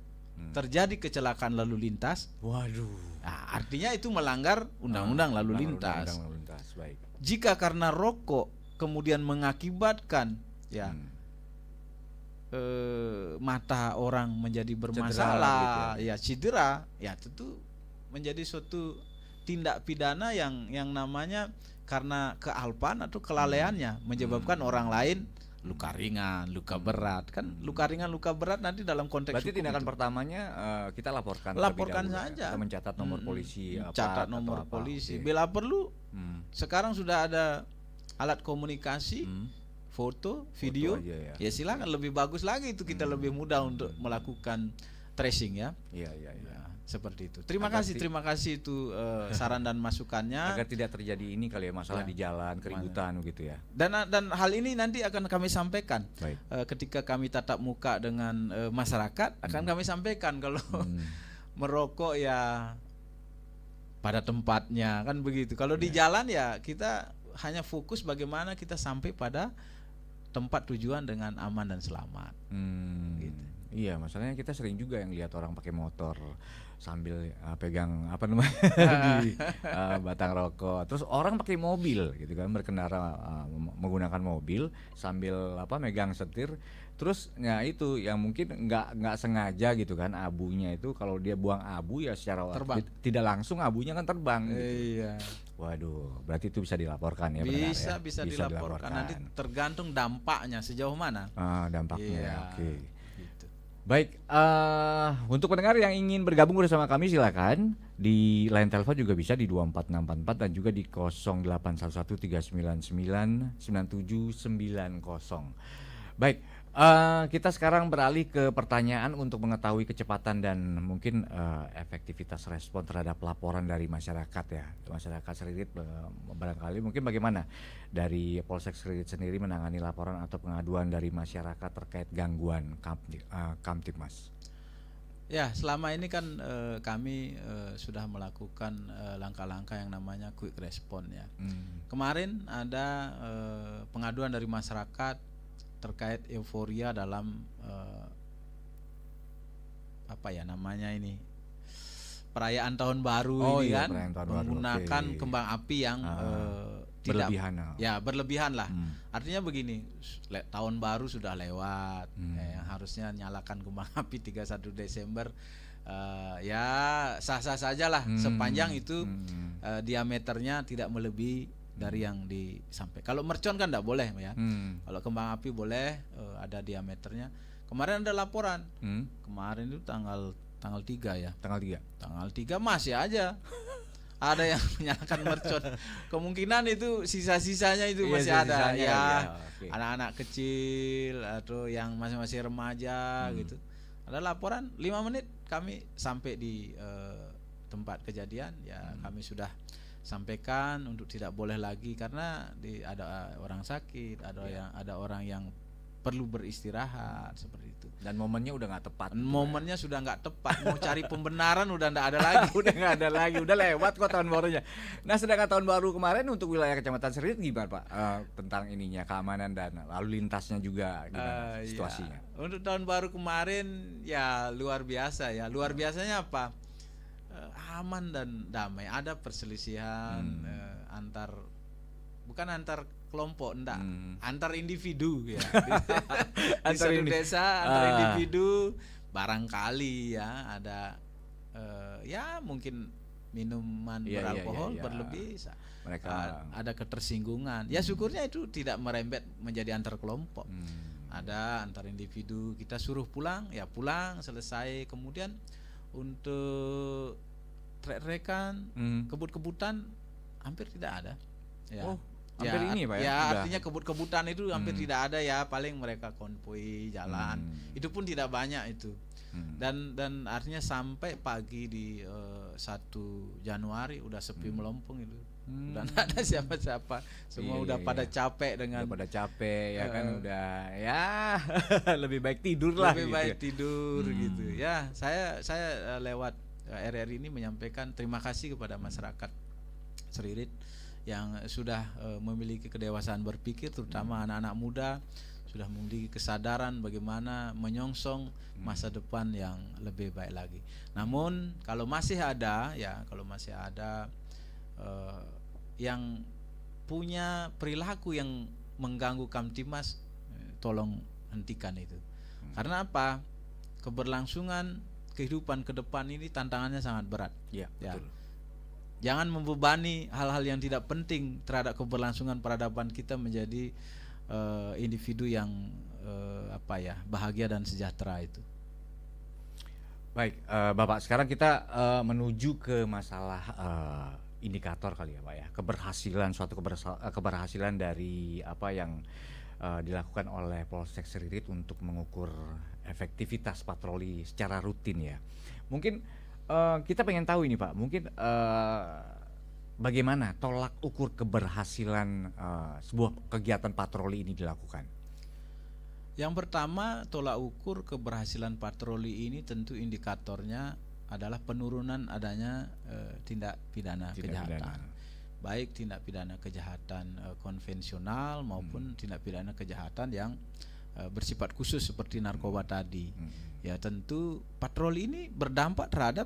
terjadi kecelakaan lalu lintas, Waduh. nah, artinya itu melanggar undang-undang lalu lintas. Undang-undang lalu lintas. Baik. Jika karena rokok kemudian mengakibatkan ya mata orang menjadi bermasalah, gitu ya cedera, ya tentu menjadi suatu tindak pidana yang namanya karena kealpaan atau kelalaiannya menyebabkan orang lain luka ringan, luka berat. Kan luka ringan, luka berat nanti dalam konteks Berarti hukum tindakan itu. pertamanya kita laporkan Laporkan terlebih dahulu saja. Kita mencatat nomor polisi apa, catat atau nomor apa. polisi. Oke. Bila perlu Hmm. sekarang sudah ada alat komunikasi, foto, video. aja ya. Ya silakan, lebih bagus lagi itu, kita lebih mudah untuk melakukan tracing ya. Iya, iya, iya. Ya, seperti itu. Terima Agar kasih itu saran dan masukannya. Agar tidak terjadi ini kali ya, masalah Ya. di jalan, keributan gitu ya. Dan hal ini nanti akan kami sampaikan Baik. ketika kami tatap muka dengan masyarakat, akan kami sampaikan kalau merokok ya pada tempatnya, kan begitu. Kalau di jalan ya kita hanya fokus bagaimana kita sampai pada tempat tujuan dengan aman dan selamat. Gitu. Iya, masalahnya kita sering juga yang lihat orang pakai motor sambil pegang apa namanya di batang rokok. Terus orang pakai mobil gitu kan, berkendara menggunakan mobil sambil megang setir. Terus ya itu yang mungkin nggak sengaja gitu kan, abunya itu kalau dia buang abu ya secara Terbang. tidak langsung abunya kan terbang gitu. Iya. Waduh, berarti itu bisa dilaporkan ya, benar ya? Bisa dilaporkan. Nanti tergantung dampaknya sejauh mana. Dampaknya. Iya. Oke. Gitu. Baik, untuk pendengar yang ingin bergabung bersama kami silakan di line telepon juga bisa di 24644 dan juga di 081139999790. Baik, kita sekarang beralih ke pertanyaan untuk mengetahui kecepatan dan mungkin efektivitas respon terhadap laporan dari masyarakat ya. Masyarakat Seririt barangkali mungkin bagaimana dari Polsek Seririt sendiri menangani laporan atau pengaduan dari masyarakat terkait gangguan Kamtibmas. Ya, selama ini kan kami sudah melakukan langkah-langkah yang namanya quick response ya. Kemarin ada pengaduan dari masyarakat terkait euforia dalam perayaan tahun baru ini kan, perayaan tahun baru, menggunakan oke. kembang api yang tidak berlebihan lah. Artinya begini, tahun baru sudah lewat, yang harusnya nyalakan kembang api 31 Desember ya sah-sah saja lah, sepanjang itu diameternya tidak melebihi dari yang disampaikan. Kalau mercon kan tidak boleh ya. Kalau kembang api boleh, ada diameternya. Kemarin ada laporan. Kemarin itu tanggal 3 ya. Tanggal 3. Tanggal 3 masih aja ada yang menyalakan mercon. Kemungkinan itu sisa-sisanya itu masih ada ya. Okay. Anak-anak kecil atau yang masih remaja gitu. Ada laporan 5 menit kami sampai di tempat kejadian ya. Kami sudah sampaikan untuk tidak boleh lagi karena ada orang sakit, ada orang yang perlu beristirahat seperti itu. Dan momennya udah nggak tepat. Momennya sudah nggak tepat. Mau cari pembenaran udah nggak ada lagi. Udah nggak ada lagi, udah lewat kok tahun barunya. Nah, sedangkan tahun baru kemarin untuk wilayah Kecamatan Seririt gimana Pak? Tentang ininya, keamanan dan lalu lintasnya juga gimana situasinya? Ya. Untuk tahun baru kemarin ya luar biasa ya. Luar biasanya apa? Aman dan damai. Ada perselisihan bukan antar kelompok, enggak, antar individu ya. Di satu desa antar individu barangkali ya ada ya mungkin minuman beralkohol berlebih, mereka ada ketersinggungan. Ya syukurnya itu tidak merembet menjadi antar kelompok. Ada antar individu, kita suruh pulang, ya pulang selesai. Kemudian untuk trek-trekan, kebut-kebutan hampir tidak ada. Ya. Hampir ini Pak ya? Ya artinya kebut-kebutan itu hampir tidak ada ya, paling mereka konvoi jalan. Itu pun tidak banyak itu. Dan artinya sampai pagi di 1 Januari udah sepi melompong itu. Udah nggak ada siapa-siapa. Semua udah pada capek dengan. Udah pada capek ya kan, udah ya lebih baik tidur lah. Lebih gitu baik ya. tidur gitu. Ya saya lewat RRI ini menyampaikan terima kasih kepada masyarakat Seririt yang sudah memiliki kedewasaan berpikir, terutama anak-anak muda sudah memiliki kesadaran bagaimana menyongsong masa depan yang lebih baik lagi. Namun kalau masih ada yang punya perilaku yang mengganggu Kamtibmas, tolong hentikan itu. Karena apa? Keberlangsungan kehidupan ke depan ini tantangannya sangat berat. Ya, betul. Jangan membebani hal-hal yang tidak penting terhadap keberlangsungan peradaban kita menjadi individu yang bahagia dan sejahtera itu. Baik, Bapak, sekarang kita menuju ke masalah indikator kali ya, Pak ya. Keberhasilan dari apa yang dilakukan oleh Polsek Seririt untuk mengukur efektivitas patroli secara rutin ya. Mungkin kita pengen tahu ini Pak, mungkin bagaimana tolak ukur keberhasilan sebuah kegiatan patroli ini dilakukan? Yang pertama, tolak ukur keberhasilan patroli ini tentu indikatornya adalah penurunan adanya tindak pidana kejahatan. Baik tindak pidana kejahatan konvensional maupun tindak pidana kejahatan yang bersifat khusus seperti narkoba tadi. Ya tentu patroli ini berdampak terhadap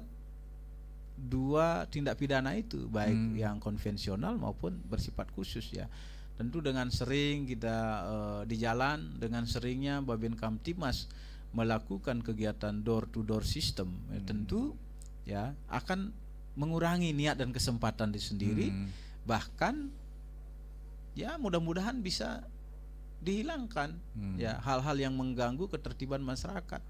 dua tindak pidana itu, baik yang konvensional maupun bersifat khusus ya. Tentu dengan sering kita di jalan, dengan seringnya Babin Kamtibmas melakukan kegiatan door to door system, tentu ya akan mengurangi niat dan kesempatan di sendiri, bahkan ya mudah-mudahan bisa dihilangkan ya hal-hal yang mengganggu ketertiban masyarakat.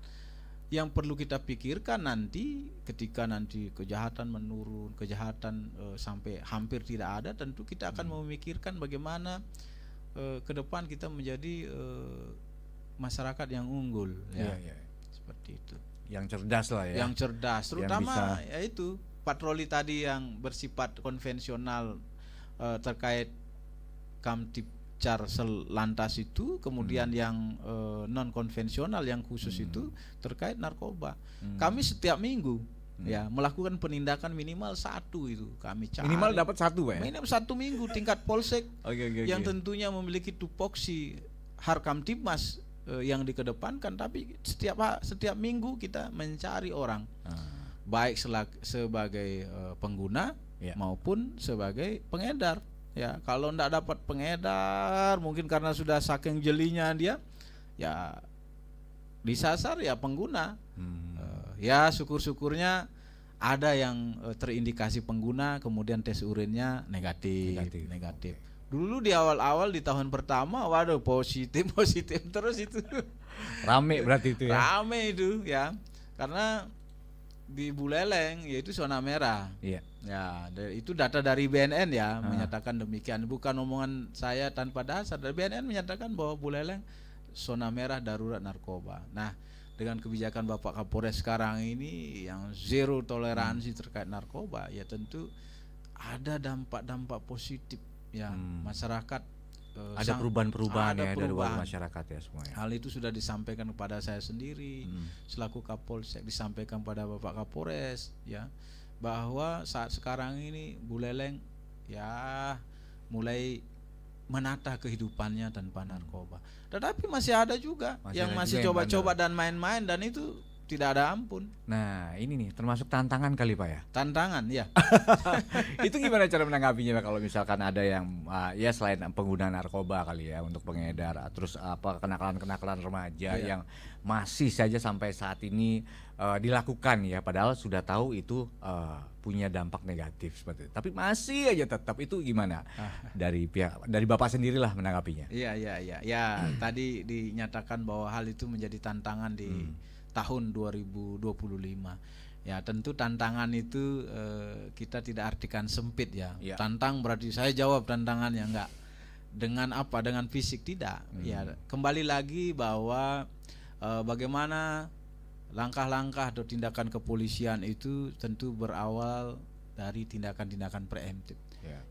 Yang perlu kita pikirkan nanti ketika nanti kejahatan menurun, kejahatan sampai hampir tidak ada, tentu kita akan memikirkan bagaimana ke depan kita menjadi masyarakat yang unggul ya. Seperti itu. Yang cerdas lah ya. Yang cerdas, terutama yaitu patroli tadi yang bersifat konvensional terkait Kamtibcar selantas itu, kemudian yang non konvensional yang khusus itu terkait narkoba. Kami setiap minggu ya melakukan penindakan minimal 1 itu kami cari. Minimal dapat 1 ya? Minimal 1 minggu tingkat polsek yang tentunya memiliki tupoksi Harkamtibmas yang dikedepankan, tapi setiap minggu kita mencari orang baik sebagai pengguna maupun sebagai pengedar. Ya, kalau ndak dapat pengedar, mungkin karena sudah saking jelinya dia, ya disasar ya pengguna. Ya syukur-syukurnya ada yang terindikasi pengguna, kemudian tes urinnya negatif. Dulu di awal-awal di tahun pertama, waduh positif terus itu. Rame berarti itu ya. Rame itu ya, karena di Buleleng yaitu zona merah. Iya. Ya, itu data dari BNN ya menyatakan demikian, bukan omongan saya tanpa dasar. Dari BNN menyatakan bahwa Buleleng zona merah darurat narkoba. Nah, dengan kebijakan Bapak Kapolres sekarang ini yang zero toleransi terkait narkoba, ya tentu ada dampak-dampak positif ya masyarakat. Ada perubahan-perubahan ya dari masyarakat ya semuanya. Hal itu sudah disampaikan kepada saya sendiri selaku Kapolsek, disampaikan pada Bapak Kapolres ya, bahwa saat sekarang ini Buleleng ya mulai menata kehidupannya tanpa narkoba. Tetapi masih ada juga yang masih coba-coba dan main-main, dan itu tidak ada ampun. Nah ini nih termasuk tantangan kali Pak ya? Tantangan ya. Itu gimana cara menanggapinya Pak, kalau misalkan ada yang ya selain pengguna narkoba kali ya untuk pengedar, terus apa kenakalan-kenakalan remaja yang masih saja sampai saat ini dilakukan ya, padahal sudah tahu itu punya dampak negatif seperti itu, tapi masih aja tetap, itu gimana dari Bapak sendirilah menanggapinya? Iya. Tadi dinyatakan bahwa hal itu menjadi tantangan di tahun 2025. Ya tentu tantangan itu kita tidak artikan sempit ya. Tantang berarti saya jawab tantangannya, enggak dengan apa, dengan fisik tidak. Ya kembali lagi bahwa bagaimana langkah-langkah atau tindakan kepolisian itu tentu berawal dari tindakan-tindakan preemptif.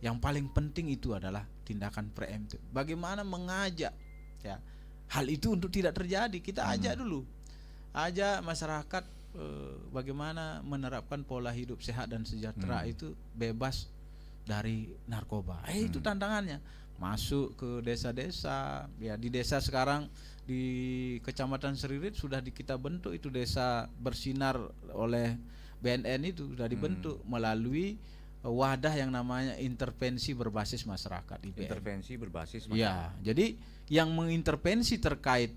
Yang paling penting itu adalah tindakan preemptif. Bagaimana mengajak ya hal itu untuk tidak terjadi. Kita ajak dulu, ajak masyarakat bagaimana menerapkan pola hidup sehat dan sejahtera itu bebas dari narkoba. Itu tantangannya. Masuk ke desa-desa, ya di desa sekarang di Kecamatan Seririt sudah kita bentuk itu desa bersinar oleh BNN, itu sudah dibentuk melalui wadah yang namanya intervensi berbasis masyarakat IBM. Intervensi berbasis masyarakat. Ya, jadi yang mengintervensi terkait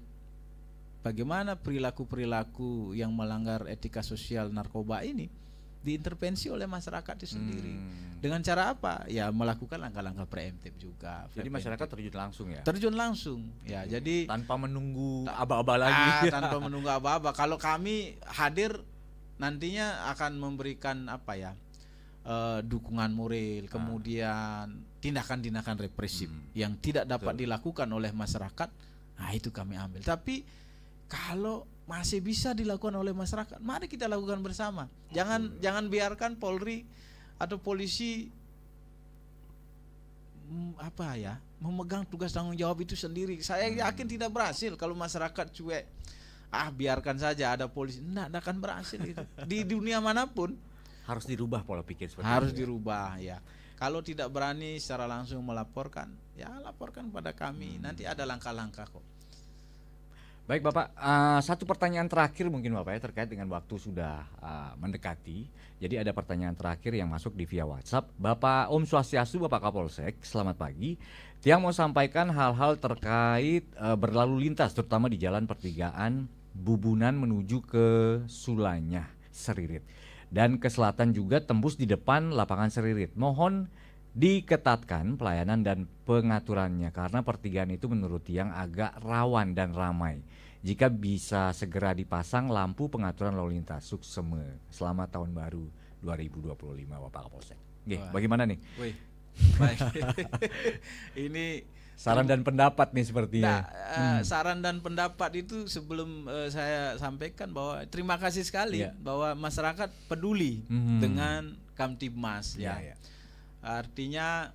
bagaimana perilaku-perilaku yang melanggar etika sosial narkoba ini diintervensi oleh masyarakat itu sendiri. Dengan cara apa? Ya melakukan langkah-langkah preemptif juga. Jadi masyarakat terjun langsung ya? Terjun langsung. Ya, jadi tanpa menunggu aba-aba lagi. Tanpa menunggu aba-aba. Kalau kami hadir nantinya akan memberikan apa ya? Dukungan moral, kemudian tindakan-tindakan represif yang tidak dapat dilakukan oleh masyarakat. Nah, itu kami ambil. Tapi kalau masih bisa dilakukan oleh masyarakat, mari kita lakukan bersama. Jangan biarkan Polri atau polisi memegang tugas tanggung jawab itu sendiri. Saya yakin tidak berhasil kalau masyarakat cuek. Biarkan saja ada polisi. Tidak akan berhasil itu. Di dunia manapun harus dirubah pola pikir seperti harus itu. dirubah ya. Kalau tidak berani secara langsung melaporkan, ya laporkan pada kami. Nanti ada langkah-langkah kok. Baik Bapak, satu pertanyaan terakhir mungkin Bapak ya, terkait dengan waktu sudah mendekati. Jadi ada pertanyaan terakhir yang masuk di via WhatsApp. Bapak Om Swastiastu, Bapak Kapolsek, selamat pagi. Tiang mau sampaikan hal-hal terkait berlalu lintas, terutama di jalan pertigaan Bubunan menuju ke Sulanya, Seririt. Dan ke selatan juga tembus di depan lapangan Seririt. Mohon diketatkan pelayanan dan pengaturannya karena pertigaan itu menurut Tiang agak rawan dan ramai. Jika bisa segera dipasang lampu pengaturan lalu lintas. Sukseme. Selamat tahun baru 2025 Bapak Kapolsek. Bagaimana nih? Wih, baik. Ini saran dan pendapat nih sepertinya. Saran dan pendapat itu sebelum saya sampaikan bahwa terima kasih sekali bahwa masyarakat peduli dengan Kamtibmas ya. Artinya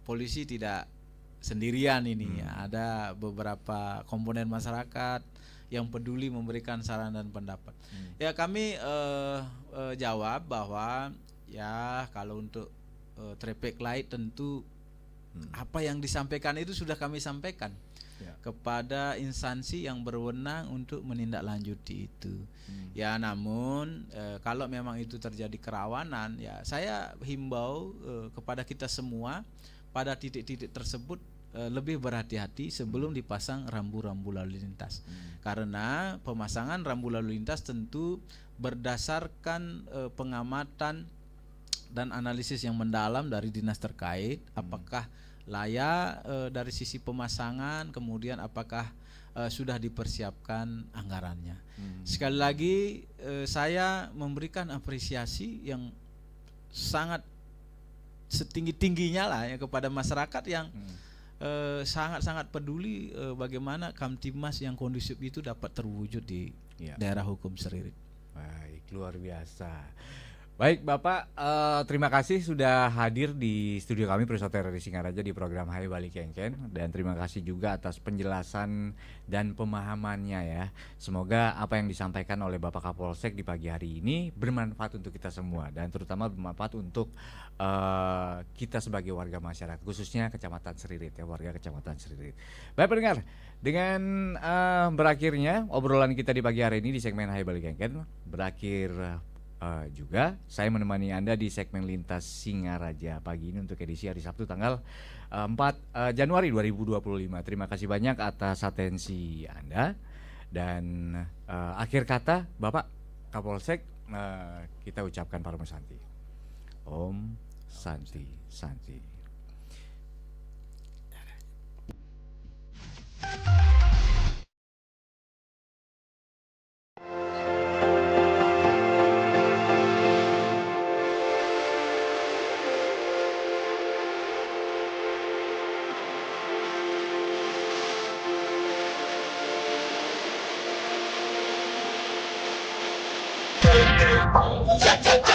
polisi tidak sendirian ini ya. Ada beberapa komponen masyarakat yang peduli memberikan saran dan pendapat. Ya kami jawab bahwa ya kalau untuk traffic light tentu apa yang disampaikan itu sudah kami sampaikan kepada instansi yang berwenang untuk menindaklanjuti itu. Ya namun kalau memang itu terjadi kerawanan, ya saya himbau kepada kita semua pada titik-titik tersebut lebih berhati-hati sebelum dipasang rambu-rambu lalu lintas. Karena pemasangan rambu lalu lintas tentu berdasarkan pengamatan dan analisis yang mendalam dari dinas terkait, apakah layak dari sisi pemasangan, kemudian apakah sudah dipersiapkan anggarannya. Sekali lagi saya memberikan apresiasi yang sangat setinggi-tingginya lah ya kepada masyarakat yang sangat-sangat peduli bagaimana Kamtibmas yang kondusif itu dapat terwujud di daerah hukum Seririt. Baik, luar biasa. Baik Bapak, terima kasih sudah hadir di studio kami Perusahaan RRI Singaraja di program Hai Balik Kengken. Dan terima kasih juga atas penjelasan dan pemahamannya ya. Semoga apa yang disampaikan oleh Bapak Kapolsek di pagi hari ini bermanfaat untuk kita semua. Dan terutama bermanfaat untuk kita sebagai warga masyarakat, khususnya Kecamatan Seririt ya, warga Kecamatan Seririt. Baik pendengar, dengan berakhirnya obrolan kita di pagi hari ini di segmen Hai Balik Kengken, berakhir juga saya menemani Anda di segmen Lintas Singaraja pagi ini untuk edisi hari Sabtu tanggal 4 Januari 2025. Terima kasih banyak atas atensi Anda. Dan akhir kata Bapak Kapolsek kita ucapkan Paramo Santi. Om Santi Santi. Cha cha cha.